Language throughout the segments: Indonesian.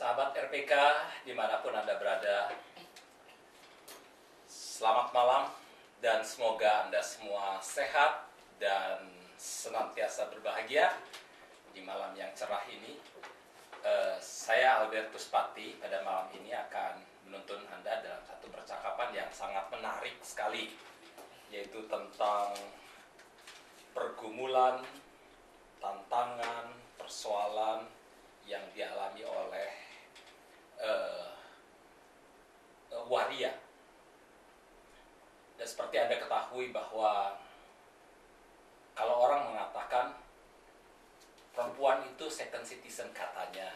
Sahabat RPK dimanapun Anda berada, selamat malam dan semoga Anda semua sehat dan senantiasa berbahagia di malam yang cerah ini. Saya Albertus Pati pada malam ini akan menuntun Anda dalam satu percakapan yang sangat menarik sekali, yaitu tentang pergumulan, tantangan, persoalan yang dialami oleh waria. Dan seperti Anda ketahui bahwa kalau orang mengatakan perempuan itu second citizen katanya,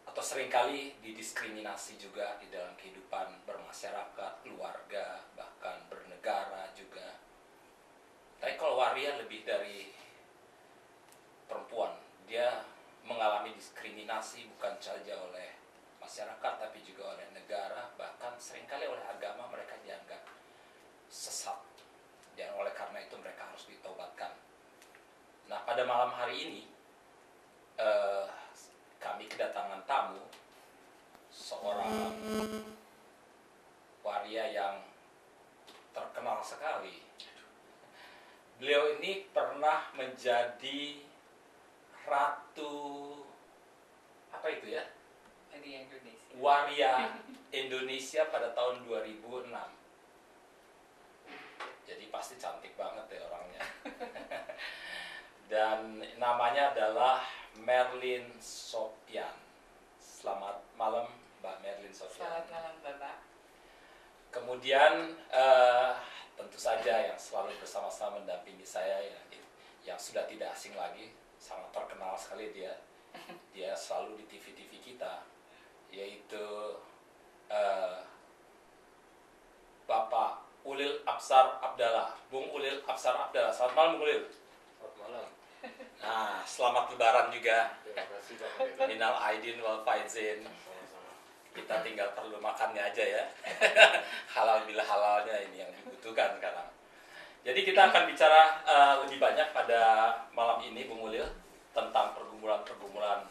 atau seringkali didiskriminasi juga di dalam kehidupan bermasyarakat, keluarga, bahkan bernegara juga. Tapi kalau waria lebih dari perempuan, dia mengalami diskriminasi bukan saja oleh masyarakat tapi juga oleh negara, bahkan seringkali oleh agama. Mereka dianggap sesat dan oleh karena itu mereka harus ditaubatkan. Nah, pada malam hari ini kami kedatangan tamu, seorang waria yang terkenal sekali. Beliau ini pernah menjadi Ratu apa itu ya? Waria Indonesia pada tahun 2006. Jadi pasti cantik banget ya orangnya. Dan namanya adalah Merlin Sopian. Selamat malam Mbak Merlin Sopian. Selamat malam Bapak. Kemudian tentu saja yang selalu bersama-sama mendampingi saya yang sudah tidak asing lagi, sangat terkenal sekali dia. Dia selalu di TV-TV kita, yaitu Bapak Ulil Absar Abdallah, Bung Ulil Absar Abdallah. Selamat malam Bung Ulil. Selamat malam. Nah, selamat lebaran juga. Terima kasih Pak. Minal aidin wal faizin. Sama-sama. Kita tinggal perlu makannya aja ya. Halal bila halalnya ini yang dibutuhkan sekarang. Jadi kita akan bicara lebih banyak pada malam ini Bung Ulil tentang pergumulan-pergumulan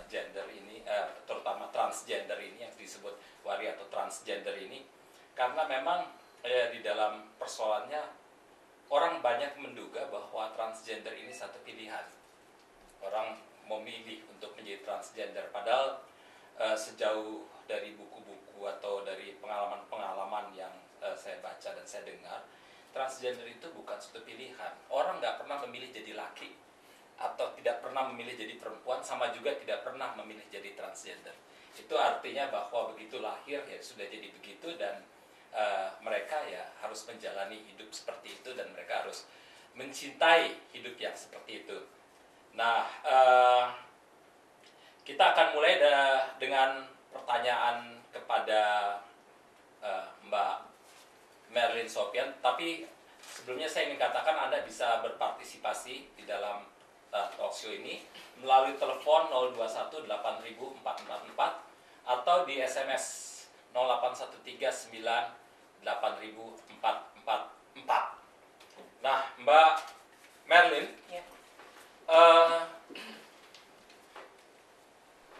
gender ini, terutama transgender ini yang disebut waria atau transgender ini, karena memang di dalam persoalannya orang banyak menduga bahwa transgender ini satu pilihan. Orang memilih untuk menjadi transgender, padahal sejauh dari buku-buku atau dari pengalaman-pengalaman yang saya baca dan saya dengar, transgender itu bukan suatu pilihan. Orang nggak pernah memilih jadi laki atau tidak pernah memilih jadi perempuan, sama juga tidak pernah memilih jadi transgender. Itu artinya bahwa begitu lahir ya sudah jadi begitu, dan mereka ya harus menjalani hidup seperti itu, dan mereka harus mencintai hidup yang seperti itu. Nah, kita akan mulai dengan pertanyaan kepada Mbak Merlin Sopian. Tapi sebelumnya saya ingin katakan Anda bisa berpartisipasi di dalam talkshow ini melalui telepon 021-8000-444 atau di SMS 0813-98000-444. Nah, Mbak Merlin, Ya.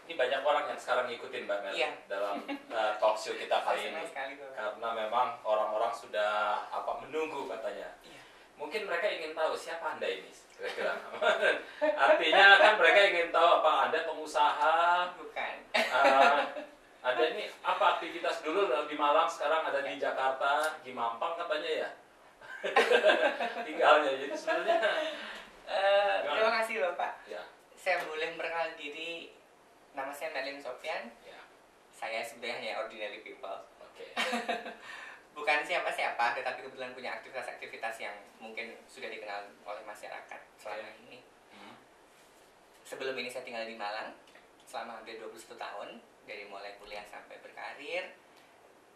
Ini banyak orang yang sekarang ngikutin Mbak Merlin dalam talkshow kita kali ini, karena memang orang-orang sudah menunggu katanya. Iya. Mungkin mereka ingin tahu siapa Anda ini kira-kira. Artinya kan mereka ingin tahu apa Anda pengusaha, Bukan. Anda ini apa aktivitas dulu di Malang, sekarang ada di Jakarta, di Mampang katanya ya. Tinggalnya. Jadi sebenarnya Terima kasih Bapak. ya. Saya boleh memperkenalkan diri. Nama saya Merlin Sopian. Ya. Saya sebenarnya hanya ordinary people. Oke. Bukan siapa-siapa, tetapi kebetulan punya aktivitas-aktivitas yang mungkin sudah dikenal oleh masyarakat selama ini. Sebelum ini saya tinggal di Malang selama hampir 21 tahun, dari mulai kuliah sampai berkarir.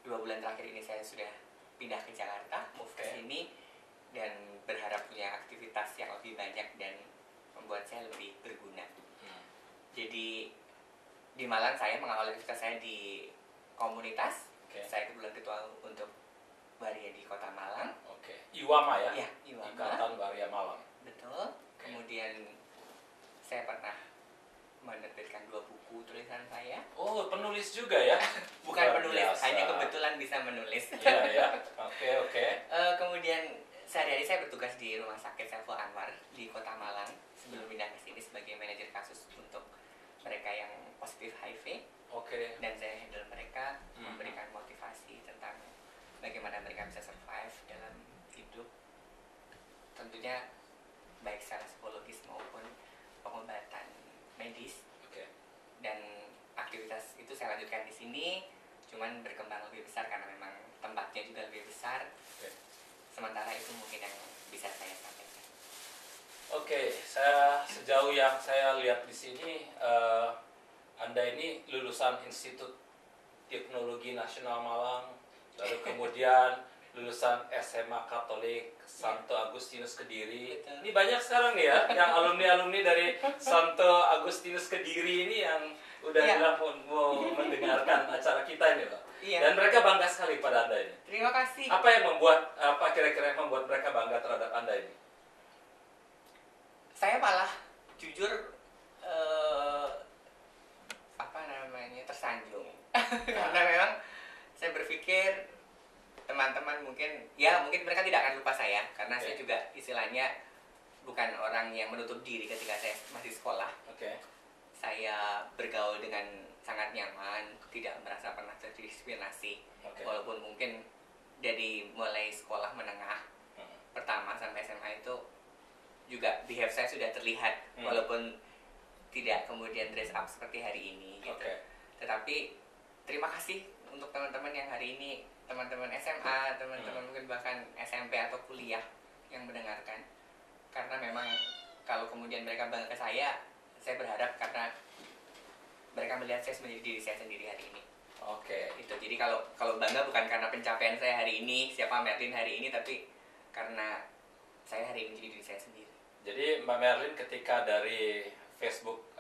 2 bulan terakhir ini saya sudah pindah ke Jakarta, move ke sini, dan berharap punya aktivitas yang lebih banyak dan membuat saya lebih berguna. Jadi di Malang saya mengawali aktivitas saya di komunitas. Saya kebetulan ketua untuk waria di Kota Malang. Iwama ya? Iya, Iwama. Ikatan Waria Malang. Betul. Kemudian saya pernah menerbitkan 2 buku tulisan saya. Oh, penulis juga ya? Bukan Luar penulis, biasa. hanya kebetulan bisa menulis. Iya ya. Oke. Kemudian sehari-hari saya bertugas di Rumah Sakit Saiful Anwar di Kota Malang sebelum pindah ke sini sebagai manajer kasus untuk mereka yang positif HIV. Oke. Dan saya handle mereka, memberikan motivasi tentang bagaimana mereka bisa survive dalam hidup, tentunya baik secara psikologis maupun pengobatan medis. Oke. Dan aktivitas itu saya lanjutkan di sini, cuman berkembang lebih besar karena memang tempatnya juga lebih besar. Oke. Sementara itu mungkin yang bisa saya sampaikan. Oke, sejauh yang saya lihat di sini, Anda ini lulusan Institut Teknologi Nasional Malang, lalu kemudian lulusan SMA Katolik Santo Agustinus Kediri. Betul. Ini banyak sekarang nih ya, yang alumni-alumni dari Santo Agustinus Kediri ini yang udah bilang mau mendengarkan acara kita ini loh. Iya. Dan mereka bangga sekali pada Anda ini. Terima kasih. Apa yang membuat, kira-kira yang membuat mereka bangga terhadap Anda ini? Saya malah jujur tersanjung karena memang saya berpikir teman-teman mungkin mereka tidak akan lupa saya karena saya juga istilahnya bukan orang yang menutup diri ketika saya masih sekolah. Saya bergaul dengan sangat nyaman, tidak merasa pernah terdiskriminasi. Walaupun mungkin dari mulai sekolah menengah pertama sampai SMA itu juga behave saya sudah terlihat walaupun tidak kemudian dress up seperti hari ini gitu. Tetapi terima kasih untuk teman-teman yang hari ini, teman-teman SMA, teman-teman mungkin bahkan SMP atau kuliah yang mendengarkan. Karena memang kalau kemudian mereka bangga ke saya berharap karena mereka melihat saya menjadi diri saya sendiri hari ini. Itu. Jadi kalau bangga bukan karena pencapaian saya hari ini, siapa Merlin hari ini, tapi karena saya hari ini jadi diri saya sendiri. Jadi Mbak Merlin, ketika dari Facebook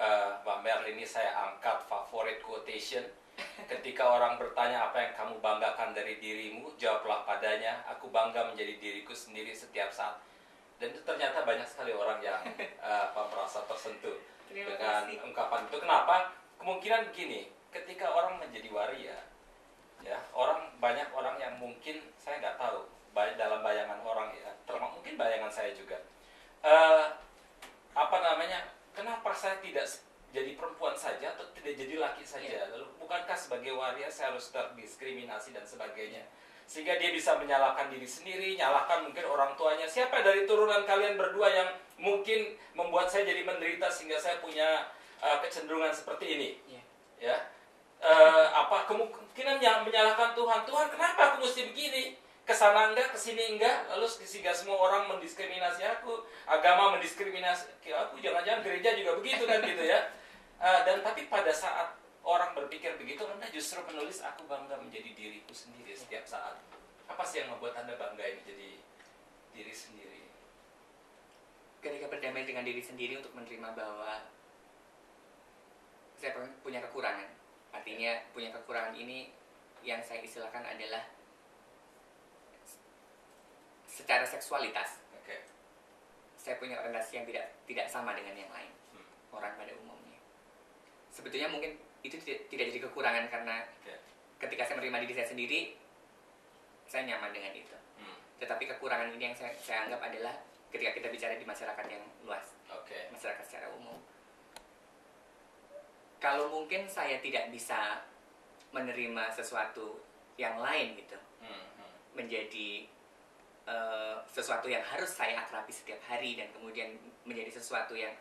Mbak Merlin ini saya angkat favorite quotation. Ketika orang bertanya apa yang kamu banggakan dari dirimu, jawablah padanya, aku bangga menjadi diriku sendiri setiap saat. Dan itu ternyata banyak sekali orang yang merasa tersentuh dengan ungkapan itu. Kenapa? Kemungkinan begini, ketika orang menjadi waria, ya banyak orang yang mungkin saya nggak tahu, dalam bayangan orang ya, termasuk mungkin bayangan saya juga. Kenapa saya tidak jadi perempuan saja atau tidak jadi laki saja? Lalu bukankah sebagai waria saya harus terdiskriminasi dan sebagainya? Sehingga dia bisa menyalahkan diri sendiri, nyalahkan mungkin orang tuanya. Siapa dari turunan kalian berdua yang mungkin membuat saya jadi menderita sehingga saya punya kecenderungan seperti ini? Ya, kemungkinan yang menyalahkan Tuhan. Tuhan, kenapa aku mesti begini? Kesana enggak, kesini enggak, lalu sehingga semua orang mendiskriminasi aku, agama mendiskriminasi aku, jangan-jangan gereja juga begitu kan gitu ya. Dan tapi pada saat orang berpikir begitu, Anda justru menulis aku bangga menjadi diriku sendiri setiap saat. Apa sih yang membuat Anda bangga ini jadi diri sendiri? Ketika berdamai dengan diri sendiri untuk menerima bahwa saya punya kekurangan. Artinya punya kekurangan ini yang saya istilahkan adalah secara seksualitas. Saya punya orientasi yang tidak sama dengan yang lain, orang pada umumnya. Sebetulnya mungkin itu tidak jadi kekurangan karena ketika saya menerima diri saya sendiri, saya nyaman dengan itu. Tetapi kekurangan ini yang saya anggap adalah ketika kita bicara di masyarakat yang luas, masyarakat secara umum. Kalau mungkin saya tidak bisa menerima sesuatu yang lain gitu, menjadi sesuatu yang harus saya akrabi setiap hari dan kemudian menjadi sesuatu yang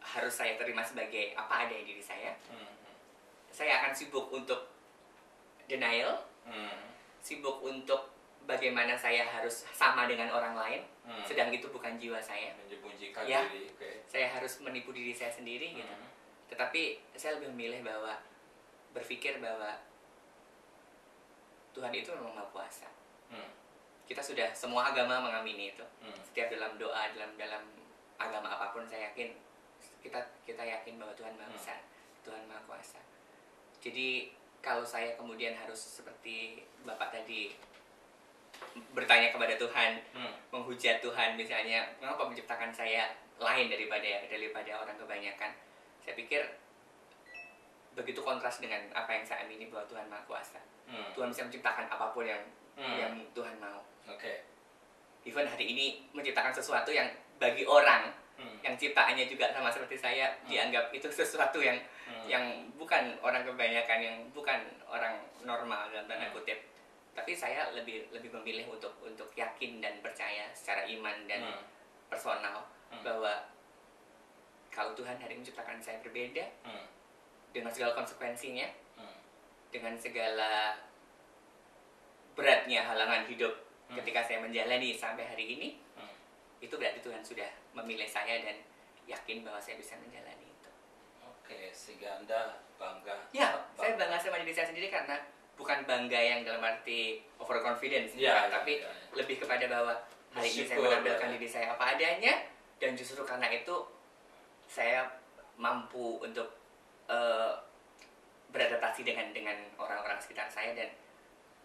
harus saya terima sebagai apa ada di diri saya. Saya akan sibuk untuk denial, sibuk untuk bagaimana saya harus sama dengan orang lain, sedang itu bukan jiwa saya. Menyembunyikan ya, diri. Saya harus menipu diri saya sendiri gitu. Tetapi saya lebih memilih bahwa berpikir bahwa Tuhan itu memang Maha Kuasa. Kita sudah semua agama mengamini itu. Setiap dalam doa, dalam agama apapun saya yakin kita yakin bahwa Tuhan Maha Besar, Tuhan Maha Kuasa. Jadi kalau saya kemudian harus seperti Bapak tadi bertanya kepada Tuhan, menghujat Tuhan misalnya, mengapa menciptakan saya lain daripada orang kebanyakan. Saya pikir begitu kontras dengan apa yang saya amini bahwa Tuhan Maha Kuasa. Tuhan bisa menciptakan apapun yang Tuhan mau. Oke. Even hari ini menciptakan sesuatu yang bagi orang yang ciptaannya juga sama seperti saya dianggap itu sesuatu yang bukan orang kebanyakan, yang bukan orang normal dalam tanda kutip. Tapi saya lebih memilih untuk yakin dan percaya secara iman dan personal bahwa kalau Tuhan hari ini menciptakan saya berbeda dengan segala konsekuensinya, dengan segala beratnya halangan hidup ketika saya menjalani sampai hari ini, itu berarti Tuhan sudah memilih saya dan yakin bahwa saya bisa menjalani itu. Oke, sehingga Anda bangga. Ya, saya bangga sama diri saya sendiri karena bukan bangga yang dalam arti overconfidence, tapi lebih kepada bahwa hari ini saya menampilkan diri saya apa adanya, dan justru karena itu saya mampu untuk beradaptasi dengan orang-orang sekitar saya, dan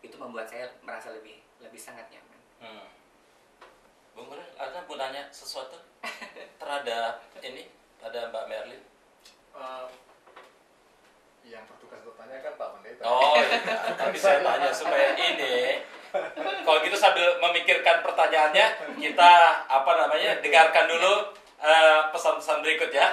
itu membuat saya merasa lebih sangat nyaman. Bung Muril, Anda mau nanya sesuatu terhadap ini, pada Mbak Merlin? Yang bertugas untuk tanya kan Pak Pendeta. Oh iya, tapi saya tanya supaya ini. Kalau gitu sambil memikirkan pertanyaannya, kita dengarkan dulu pesan-pesan berikut ya.